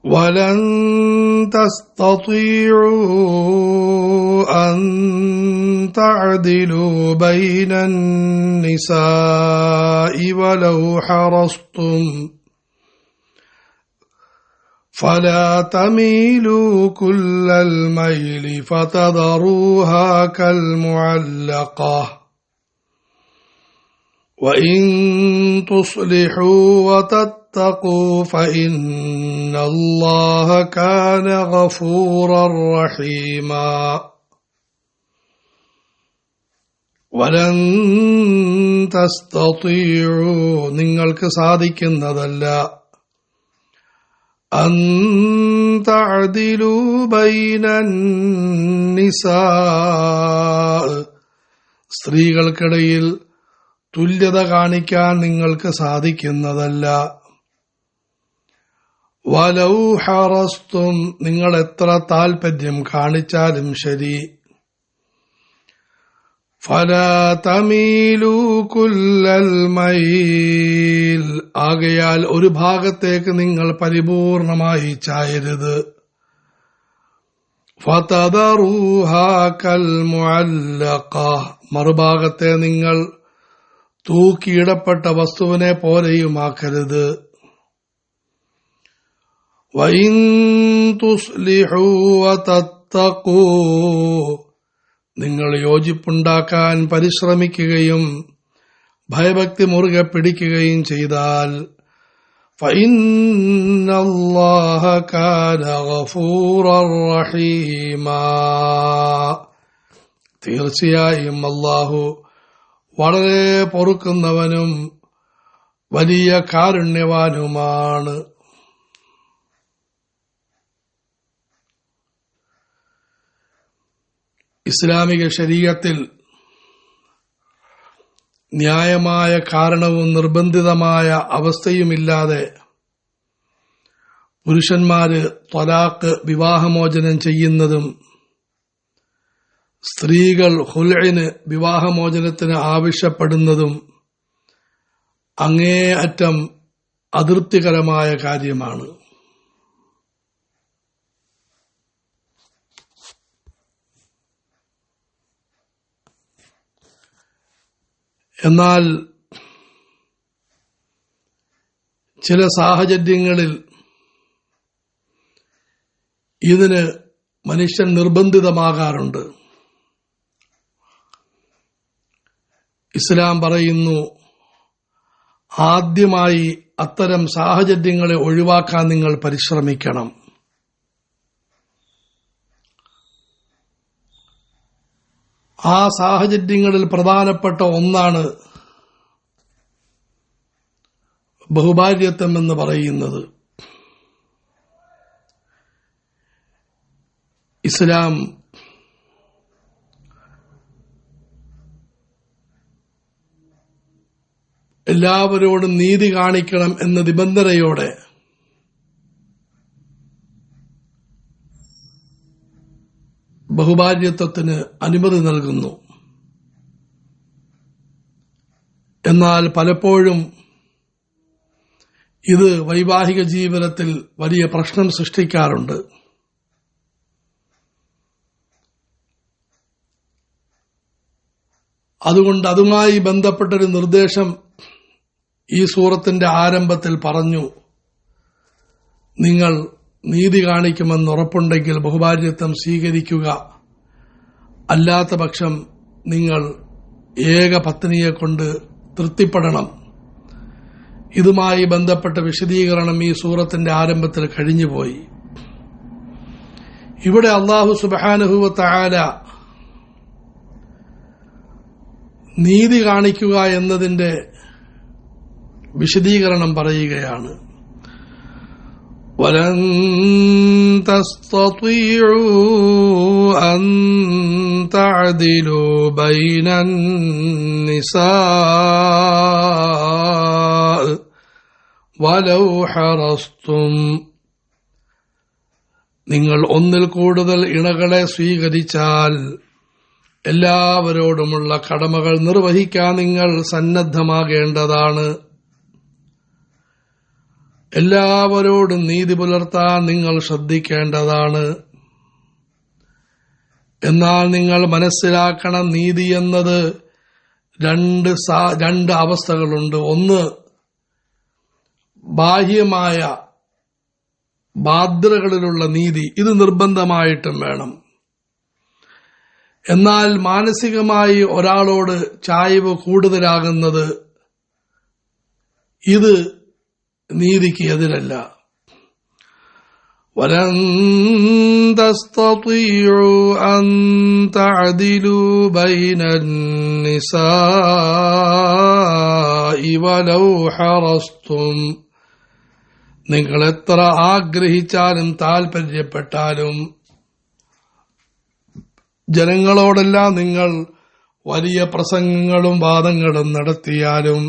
ولن تستطيعوا أن تعدلوا بين النساء ولو حرصتم فلا تميلوا كل الميل فتذروها كالمعلقة وإن تصلحوا وتتقوا فإن الله كان غفورا رحيما ولن تستطيعوا നിങ്ങൾക്ക് സാധിക്കുന്നതല്ല أن تعدلوا بين النساء സ്ത്രീകൾക്കിടയിൽ തുല്യത കാണിക്കാൻ നിങ്ങൾക്ക് സാധിക്കുന്നതല്ല വലൗ ഹറസ്തും നിങ്ങൾ എത്ര താൽപര്യം കാണിച്ചാലും ശരി ഫലാ തമീലൂ കുല്ലൽ മൈൽ ആകയാൽ ഒരു ഭാഗത്തേക്ക് നിങ്ങൾ പരിപൂർണമായി ചായരുത് ഫതദറൂഹാ കൽ മുഅല്ലഖ മറുഭാഗത്തെ നിങ്ങൾ തൂക്കിയിടപ്പെട്ട വസ്തുവിനെ പോലെയുമാക്കരുത് വഇൻ തുസ്ലിഹൂ വതത്തഖൂ നിങ്ങൾ യോജിപ്പുണ്ടാക്കാൻ പരിശ്രമിക്കുകയും ഭയഭക്തി മുറുകെ പിടിക്കുകയും ചെയ്താൽ ഫഇന്നല്ലാഹ കാന ഗഫൂറർ റഹീമാ തീർച്ചയായും അല്ലാഹു വളരെ പൊറുക്കുന്നവനും വലിയ കാരുണ്യവാനുമാണ്. ഇസ്ലാമിക ശരീഅത്തിൽ ന്യായമായ കാരണവും നിർബന്ധിതമായ അവസ്ഥയുമില്ലാതെ പുരുഷന്മാര് ത്വലാഖ് വിവാഹമോചനം ചെയ്യുന്നതും സ്ത്രീകൾ ഖുൽഇന് വിവാഹമോചനത്തിന് ആവശ്യപ്പെടുന്നതും അങ്ങേയറ്റം അതൃപ്തികരമായ കാര്യമാണ്. എന്നാൽ ചില സാഹചര്യങ്ങളിൽ ഇതിന് മനുഷ്യൻ നിർബന്ധിതമാകാറുണ്ട്. ഇസ്ലാം പറയുന്നു, ആദ്യമായി അത്തരം സാഹചര്യങ്ങളെ ഒഴിവാക്കാൻ നിങ്ങൾ പരിശ്രമിക്കണം. ആ സാഹചര്യങ്ങളിൽ പ്രധാനപ്പെട്ട ഒന്നാണ് ബഹുഭാര്യത്വം എന്ന് പറയുന്നത്. ഇസ്ലാം എല്ലാവരോടും നീതി കാണിക്കണം എന്ന നിബന്ധനയോടെ ബഹുഭാര്യത്വത്തിന് അനുമതി നൽകുന്നു. എന്നാൽ പലപ്പോഴും ഇത് വൈവാഹിക ജീവിതത്തിൽ വലിയ പ്രശ്നം സൃഷ്ടിക്കാറുണ്ട്. അതുകൊണ്ട് അതുമായി ബന്ധപ്പെട്ടൊരു നിർദ്ദേശം ഈ സൂറത്തിന്റെ ആരംഭത്തിൽ പറഞ്ഞു. നിങ്ങൾ നീതി കാണിക്കുമെന്ന് ഉറപ്പുണ്ടെങ്കിൽ ബഹുഭാര്യത്വം സ്വീകരിക്കുക, അല്ലാത്ത പക്ഷം നിങ്ങൾ ഏക പത്നിയെ കൊണ്ട് തൃപ്തിപ്പെടണം. ഇതുമായി ബന്ധപ്പെട്ട വിശദീകരണം ഈ സൂറത്തിന്റെ ആരംഭത്തിൽ കഴിഞ്ഞുപോയി. ഇവിടെ അല്ലാഹു സുബ്ഹാനഹു വ തആല നീതി കാണിക്കുക എന്നതിന്റെ വിശദീകരണം പറയുകയാണ്. വലൻ തസ്തതിഉ അൻ തഅദിലു ബൈനൻ നിസാ വലൗ ഹറസ്തും നിങ്ങൾ ഒന്നിൽ കൂടുതൽ ഇണകളെ സ്വീകരിച്ചാൽ എല്ലാവരോടുമുള്ള കടമകൾ നിർവഹിക്കാൻ നിങ്ങൾ സന്നദ്ധമാകേണ്ടതാണ്. എല്ലാവരോടും നീതി പുലർത്താൻ നിങ്ങൾ ശ്രദ്ധിക്കേണ്ടതാണ്. എന്നാൽ നിങ്ങൾ മനസ്സിലാക്കണം, നീതി എന്നത് രണ്ട് അവസ്ഥകളുണ്ട്. ഒന്ന്, ബാഹ്യമായ ബാധ്യതകളിലുള്ള നീതി, ഇത് നിർബന്ധമായിട്ടും വേണം. എന്നാൽ മാനസികമായി ഒരാളോട് ചായ്വ് കൂടുതലാകുന്നത് ഇത് നീതിക്ക് എതിരല്ല. വലൻ തസ്തതിഉ അൻ തഅദിലു ബൈനൻ നിസാഇ വലൗ ഹറസ്തും, നിങ്ങൾ എത്ര ആഗ്രഹിച്ചാലും താൽപര്യപ്പെട്ടാലും ജനങ്ങളോടെല്ലാം നിങ്ങൾ വലിയ പ്രസംഗങ്ങളും വാദങ്ങളും നടത്തിയാലും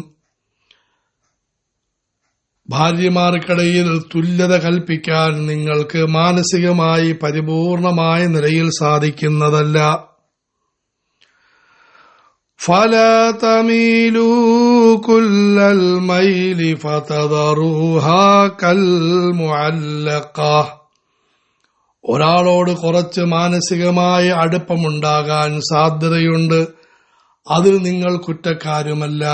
ഭാര്യമാർക്കിടയിൽ തുല്യത കൽപ്പിക്കാൻ നിങ്ങൾക്ക് മാനസികമായി പരിപൂർണമായ നിലയിൽ സാധിക്കുന്നതല്ല. ഫലാ തമീലൂ കുല്ലൽ മൈലി ഫതദറൂഹാ കൽ മുഅല്ലഖ, ഒരാളോട് കുറച്ച് മാനസികമായ അടുപ്പമുണ്ടാകാൻ സാധ്യതയുണ്ട്. അതിൽ നിങ്ങൾ കുറ്റക്കാരുമല്ല.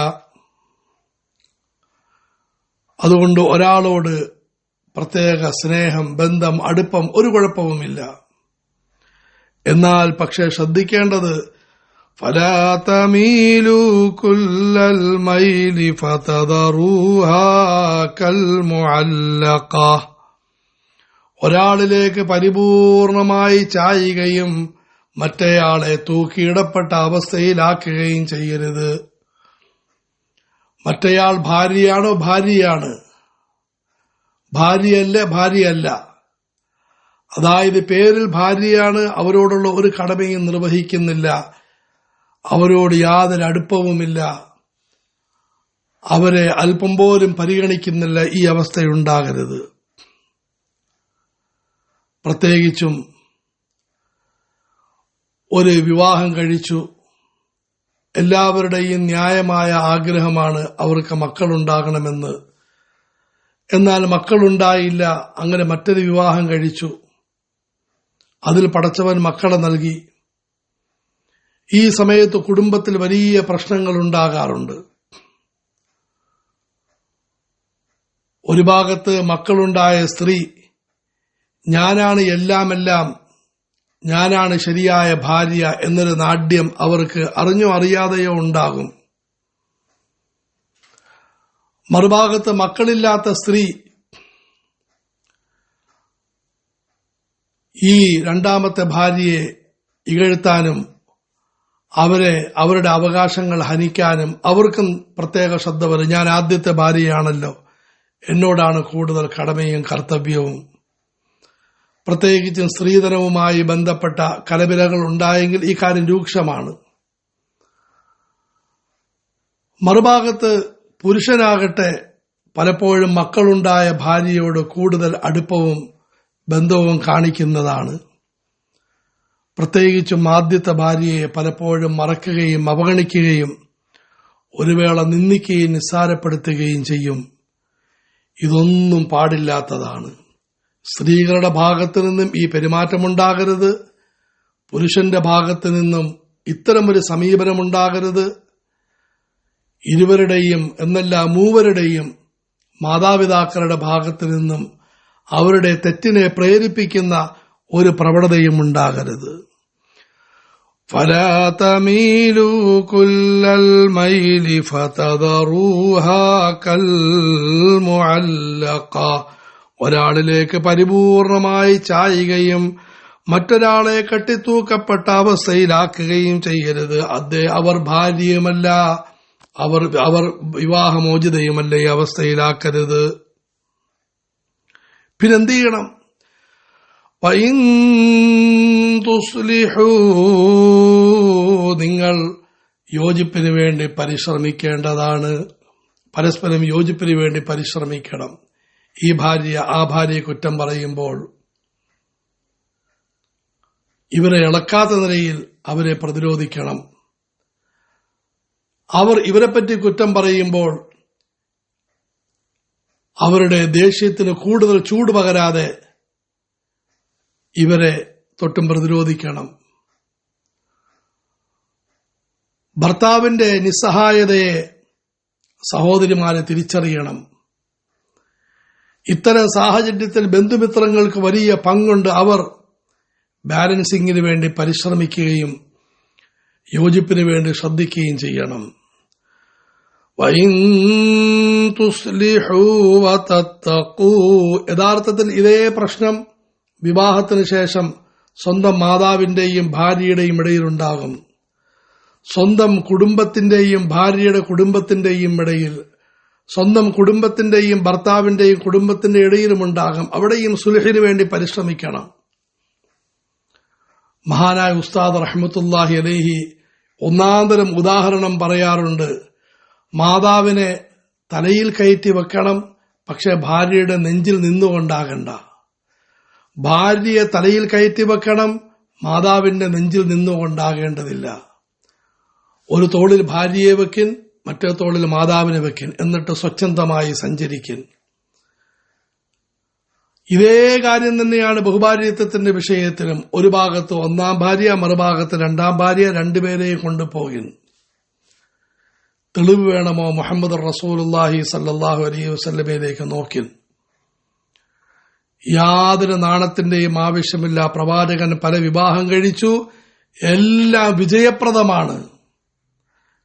അതുകൊണ്ട് ഒരാളോട് പ്രത്യേക സ്നേഹം, ബന്ധം, അടുപ്പം ഒരു കുഴപ്പവുമില്ല. എന്നാൽ പക്ഷേ ശ്രദ്ധിക്കേണ്ടത്, ഫലാ തമീലൂ കുല്ലൽ മൈലി ഫതദറൂഹാ കൽ മുഅല്ലഖ, ഒരാളിലേക്ക് പരിപൂർണമായി ചായുകയും മറ്റേയാളെ തൂക്കിയിടപ്പെട്ട അവസ്ഥയിലാക്കുകയും ചെയ്യരുത്. മറ്റേയാൾ ഭാര്യയാണോ? ഭാര്യയാണ്. ഭാര്യയല്ല. അതായത് പേരിൽ ഭാര്യയാണ്, അവരോടുള്ള ഒരു കടമയും നിർവഹിക്കുന്നില്ല, അവരോട് യാതൊരു അടുപ്പവുമില്ല, അവരെ അല്പം പോലും പരിഗണിക്കുന്നില്ല. ഈ അവസ്ഥയുണ്ടാകരുത്. പ്രത്യേകിച്ചും ഒരു വിവാഹം കഴിച്ചു, എല്ലാവരുടെയും ന്യായമായ ആഗ്രഹമാണ് അവർക്ക് മക്കളുണ്ടാകണമെന്ന്. എന്നാൽ മക്കളുണ്ടായില്ല, അങ്ങനെ മറ്റൊരു വിവാഹം കഴിച്ചു, അതിൽ പടച്ചവൻ മക്കളെ നൽകി. ഈ സമയത്ത് കുടുംബത്തിൽ വലിയ പ്രശ്നങ്ങൾ ഉണ്ടാകാറുണ്ട്. ഒരു ഭാഗത്ത് മക്കളുണ്ടായ സ്ത്രീ ഞാനാണ് എല്ലാമെല്ലാം, ഞാനാണ് ശരിയായ ഭാര്യ എന്നൊരു നാട്യം അവർക്ക് അറിഞ്ഞോ അറിയാതെയോ ഉണ്ടാകും. മറുഭാഗത്ത് മക്കളില്ലാത്ത സ്ത്രീ ഈ രണ്ടാമത്തെ ഭാര്യയെ ഇകഴ്ത്താനും അവരുടെ അവകാശങ്ങൾ ഹനിക്കാനും അവർക്കും പ്രത്യേക ശ്രദ്ധ വരും. ഞാൻ ആദ്യത്തെ ഭാര്യയാണല്ലോ, എന്നോടാണ് കൂടുതൽ കടമയും കർത്തവ്യവും. പ്രത്യേകിച്ചും സ്ത്രീധനവുമായി ബന്ധപ്പെട്ട കലപിലകൾ ഉണ്ടായെങ്കിൽ ഈ കാര്യം രൂക്ഷമാണ്. മറുഭാഗത്ത് പുരുഷനാകട്ടെ പലപ്പോഴും മക്കളുണ്ടായ ഭാര്യയോട് കൂടുതൽ അടുപ്പവും ബന്ധവും കാണിക്കുന്നതാണ്. പ്രത്യേകിച്ചും ആദ്യത്തെ ഭാര്യയെ പലപ്പോഴും മറക്കുകയും അവഗണിക്കുകയും ഒരു വേള നിന്ദിക്കുകയും നിസ്സാരപ്പെടുത്തുകയും ചെയ്യും. ഇതൊന്നും പാടില്ലാത്തതാണ്. സ്ത്രീകളുടെ ഭാഗത്തു നിന്നും ഈ പെരുമാറ്റമുണ്ടാകരുത്. പുരുഷന്റെ ഭാഗത്തു നിന്നും ഇത്തരമൊരു സമീപനമുണ്ടാകരുത്. ഇരുവരുടെയും എന്നല്ല മൂവരുടെയും മാതാപിതാക്കളുടെ ഭാഗത്തു നിന്നും അവരുടെ തെറ്റിനെ പ്രേരിപ്പിക്കുന്ന ഒരു പ്രവണതയും ഉണ്ടാകരുത്. ഫലാ തമീലൂ കുല്ലൽ മൈലി ഫതദറൂഹാ കൽ മുഅല്ലഖ, ഒരാളിലേക്ക് പരിപൂർണമായി ചായുകയും മറ്റൊരാളെ കെട്ടിത്തൂക്കപ്പെട്ട അവസ്ഥയിലാക്കുകയും ചെയ്യരുത്. അവർ ഭാര്യയുമല്ല, അവർ വിവാഹമോചിതയുമല്ല. ഈ അവസ്ഥയിലാക്കരുത്. പിന്നെന്ത് ചെയ്യണം? വഇൻ തുസ്ലിഹൂ, നിങ്ങൾ യോജിപ്പിന് വേണ്ടി പരിശ്രമിക്കേണ്ടതാണ്. പരസ്പരം യോജിപ്പിന് വേണ്ടി പരിശ്രമിക്കണം. ഈ ഭാര്യ ആ ഭാര്യയെ കുറ്റം പറയുമ്പോൾ ഇവരെ ഇളക്കാത്ത നിലയിൽ അവരെ പ്രതിരോധിക്കണം. അവർ ഇവരെപ്പറ്റി കുറ്റം പറയുമ്പോൾ അവരുടെ ദേഷ്യത്തിന് കൂടുതൽ ചൂട് പകരാതെ ഇവരെ തൊട്ടും പ്രതിരോധിക്കണം. ഭർത്താവിന്റെ നിസ്സഹായതയെ സഹോദരിമാരെ തിരിച്ചറിയണം. ഇത്തരം സാഹചര്യത്തിൽ ബന്ധുമിത്രങ്ങൾക്ക് വലിയ പങ്കുണ്ട്. അവർ ബാലൻസിങ്ങിന് വേണ്ടി പരിശ്രമിക്കുകയും യോജിപ്പിന് വേണ്ടി ശ്രദ്ധിക്കുകയും ചെയ്യണം. യഥാർത്ഥത്തിൽ ഇതേ പ്രശ്നം വിവാഹത്തിന് ശേഷം സ്വന്തം മാതാവിന്റെയും ഭാര്യയുടെയും ഇടയിലുണ്ടാകും. സ്വന്തം കുടുംബത്തിന്റെയും ഭാര്യയുടെ കുടുംബത്തിന്റെയും ഇടയിൽ, സ്വന്തം കുടുംബത്തിന്റെയും ഭർത്താവിന്റെയും കുടുംബത്തിന്റെ ഇടയിലുമുണ്ടാകും. അവിടെയും സുൽഹിന് വേണ്ടി പരിശ്രമിക്കണം. മഹാനായ ഉസ്താദ് റഹ്മത്തുള്ളാഹി അലൈഹി ഒന്നാന്തരം ഉദാഹരണം പറയാറുണ്ട്. മാതാവിനെ തലയിൽ കയറ്റി വെക്കണം, പക്ഷെ ഭാര്യയുടെ നെഞ്ചിൽ നിന്നുകൊണ്ടാകണ്ട. ഭാര്യയെ തലയിൽ കയറ്റി വെക്കണം, മാതാവിന്റെ നെഞ്ചിൽ നിന്നുകൊണ്ടാകേണ്ടതില്ല. ഒരു തോളിൽ ഭാര്യയെ വെക്കിൻ, മറ്റേ തോളിൽ മാതാവിനെ വെക്കിൻ, എന്നിട്ട് സ്വച്ഛന്തമായി സഞ്ചരിക്കിൻ. ഇതേ കാര്യം തന്നെയാണ് ബഹുഭാര്യത്വത്തിന്റെ വിഷയത്തിലും. ഒരു ഭാഗത്ത് ഒന്നാം ഭാര്യ, മറുഭാഗത്ത് രണ്ടാം ഭാര്യ, രണ്ടുപേരെയും കൊണ്ടുപോകിൻ. തെളിവ് വേണമോ? മുഹമ്മദ് റസൂലുള്ളാഹി സല്ലല്ലാഹു അലൈഹി വസല്ലമയിലേക്ക് നോക്കിൻ. യാതൊരു നാണത്തിന്റെയും ആവശ്യമില്ല. പ്രവാചകൻ പല വിവാഹം കഴിച്ചു, എല്ലാം വിജയപ്രദമാണ്.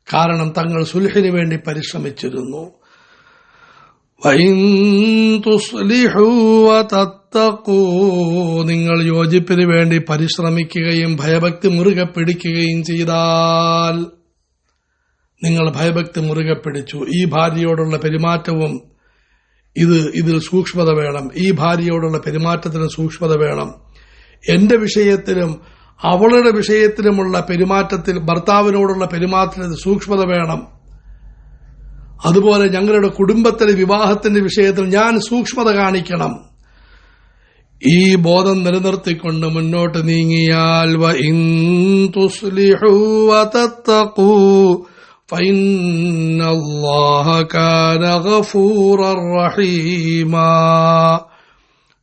കാരണം തങ്ങൾ സുൽഹിന് വേണ്ടി പരിശ്രമിച്ചിരുന്നു. നിങ്ങൾ യോജിപ്പിന് വേണ്ടി പരിശ്രമിക്കുകയും ഭയഭക്തി മുറുകെ പിടിക്കുകയും ചെയ്താൽ, നിങ്ങൾ ഭയഭക്തി മുറുകെ പിടിച്ചു. ഈ ഭാര്യയോടുള്ള പെരുമാറ്റവും ഇതിൽ സൂക്ഷ്മത വേണം. ഈ ഭാര്യയോടുള്ള പെരുമാറ്റത്തിന് സൂക്ഷ്മത വേണം. എന്റെ വിഷയത്തിലും അവളുടെ വിഷയത്തിലുമുള്ള പെരുമാറ്റത്തിൽ, ഭർത്താവിനോടുള്ള പെരുമാറ്റത്തിൽ സൂക്ഷ്മത വേണം. അതുപോലെ ഞങ്ങളുടെ കുടുംബത്തിലെ വിവാഹത്തിന്റെ വിഷയത്തിൽ ഞാൻ സൂക്ഷ്മത കാണിക്കണം. ഈ ബോധം നിലനിർത്തിക്കൊണ്ട് മുന്നോട്ട് നീങ്ങിയാൽ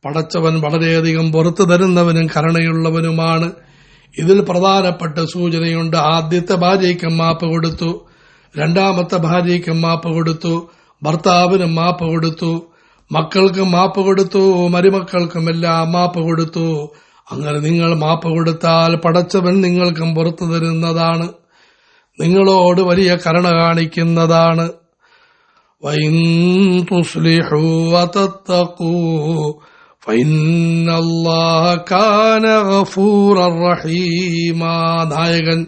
പടച്ചവൻ വളരെയധികം പുറത്തു തരുന്നവനും കരുണയുള്ളവനുമാണ്. ഇതിൽ പ്രധാനപ്പെട്ട സൂചനയുണ്ട്. ആദ്യത്തെ ഭാര്യയ്ക്ക് മാപ്പ് കൊടുത്തു, രണ്ടാമത്തെ ഭാര്യയ്ക്ക് മാപ്പ് കൊടുത്തു, ഭർത്താവിനും മാപ്പ് കൊടുത്തു, മക്കൾക്കും മാപ്പ് കൊടുത്തു, മരുമക്കൾക്കുമെല്ലാം മാപ്പ് കൊടുത്തു. അങ്ങനെ നിങ്ങൾ മാപ്പ് കൊടുത്താൽ പടച്ചവൻ നിങ്ങൾക്കും പുറത്തു തരുന്നതാണ്, നിങ്ങളോട് വലിയ കരുണ കാണിക്കുന്നതാണ്. നായകൻ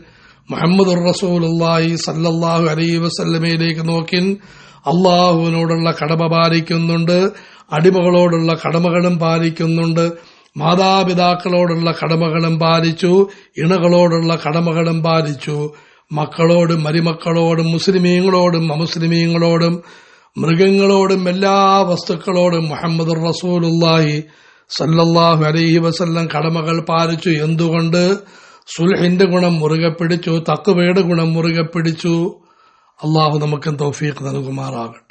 മുഹമ്മദുർ റസൂലുള്ളാഹി സല്ലല്ലാഹു അലൈഹി വസല്ലമയിലേക്ക് നോക്കിൻ. അള്ളാഹുവിനോടുള്ള കടമ പാലിക്കുന്നുണ്ട്, അടിമകളോടുള്ള കടമകളും പാലിക്കുന്നുണ്ട്, മാതാപിതാക്കളോടുള്ള കടമകളും പാലിച്ചു, ഇണകളോടുള്ള കടമകളും പാലിച്ചു, മക്കളോടും മരുമക്കളോടും മുസ്ലിമീങ്ങളോടും അമുസ്ലിമീങ്ങളോടും മൃഗങ്ങളോടും എല്ലാ വസ്തുക്കളോടും മുഹമ്മദുർ റസൂലുള്ളാഹി സല്ലല്ലാഹു അലൈഹി വസല്ലം കടമകൾ പാലിച്ചു. എന്തുകൊണ്ട്? സുൽഹിന്റെ ഗുണം മുറുകെ പിടിച്ചു, തഖ്വയുടെ ഗുണം മുറുകെ പിടിച്ചു. അള്ളാഹു നമുക്ക് തൗഫീഖ് നൽകുമാറാകട്ടെ.